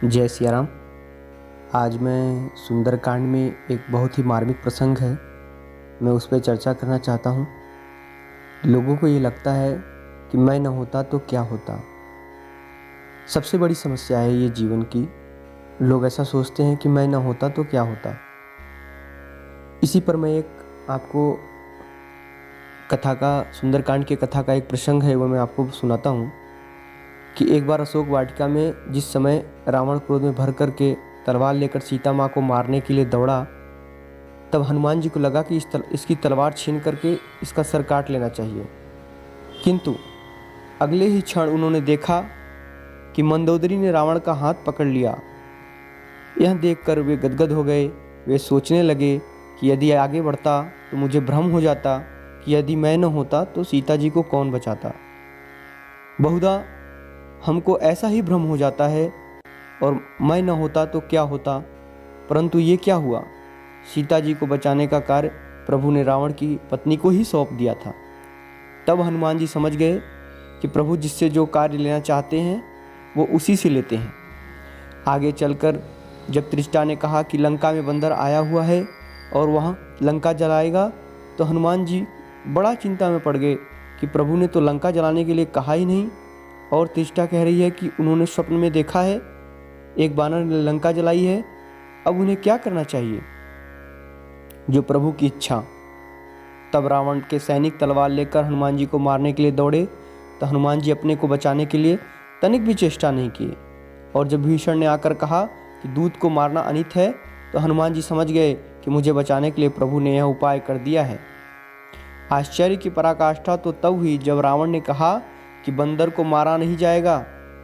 जय सिया राम। आज मैं सुंदरकांड में एक बहुत ही मार्मिक प्रसंग है, मैं उस पर चर्चा करना चाहता हूँ। लोगों को ये लगता है कि मैं न होता तो क्या होता। सबसे बड़ी समस्या है ये जीवन की। लोग ऐसा सोचते हैं कि मैं न होता तो क्या होता। इसी पर मैं एक आपको कथा का, सुंदरकांड के कथा का एक प्रसंग है, वो मैं आपको सुनाता हूँ कि एक बार अशोक वाटिका में जिस समय रावण क्रोध में भर करके तलवार लेकर सीता माँ को मारने के लिए दौड़ा, तब हनुमान जी को लगा कि इसकी तलवार छीन करके इसका सर काट लेना चाहिए। किंतु अगले ही क्षण उन्होंने देखा कि मंदोदरी ने रावण का हाथ पकड़ लिया। यह देखकर वे गदगद हो गए। वे सोचने लगे कि यदि आगे बढ़ता तो मुझे भ्रम हो जाता कि यदि मैं न होता तो सीता जी को कौन बचाता। बहुधा हमको ऐसा ही भ्रम हो जाता है और मैं न होता तो क्या होता। परंतु ये क्या हुआ, सीता जी को बचाने का कार्य प्रभु ने रावण की पत्नी को ही सौंप दिया था। तब हनुमान जी समझ गए कि प्रभु जिससे जो कार्य लेना चाहते हैं वो उसी से लेते हैं। आगे चलकर जब त्रिष्टा ने कहा कि लंका में बंदर आया हुआ है और वहाँ लंका जलाएगा, तो हनुमान जी बड़ा चिंता में पड़ गए कि प्रभु ने तो लंका जलाने के लिए कहा ही नहीं, और त्रिष्टा कह रही है कि उन्होंने स्वप्न में देखा है एक बानर ने लंका जलाई है, अब उन्हें क्या करना चाहिए, जो प्रभु की इच्छा। तब रावण के सैनिक तलवार लेकर हनुमान जी को मारने के लिए दौड़े, तो हनुमान जी अपने को बचाने के लिए तनिक भी चेष्टा नहीं किए। और जब भीषण ने आकर कहा कि दूत को मारना अनित है, तो हनुमान जी समझ गए कि मुझे बचाने के लिए प्रभु ने यह उपाय कर दिया है। आश्चर्य की पराकाष्ठा तो तब हुई जब रावण ने कहा कि बंदर को मारा नहीं जाएगा,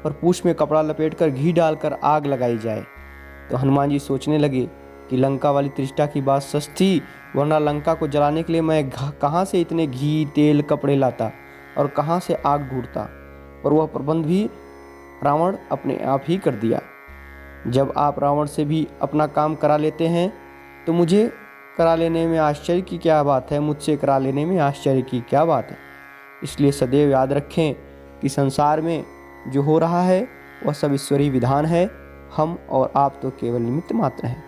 पर पूंछ में कपड़ा लपेटकर घी डालकर आग लगाई जाए। तो हनुमान जी सोचने लगे कि लंका वाली त्रिष्टा की बात सच थी, वरना लंका को जलाने के लिए मैं कहाँ से इतने घी तेल कपड़े लाता और कहाँ से आग ढूंढता। और वह प्रबंध भी रावण अपने आप ही कर दिया। जब आप रावण से भी अपना काम करा लेते हैं तो मुझे करा लेने में आश्चर्य की क्या बात है, मुझसे करा लेने में आश्चर्य की क्या बात है। इसलिए सदैव याद रखें कि संसार में जो हो रहा है वह सब ईश्वरीय विधान है। हम और आप तो केवल निमित्त मात्र हैं।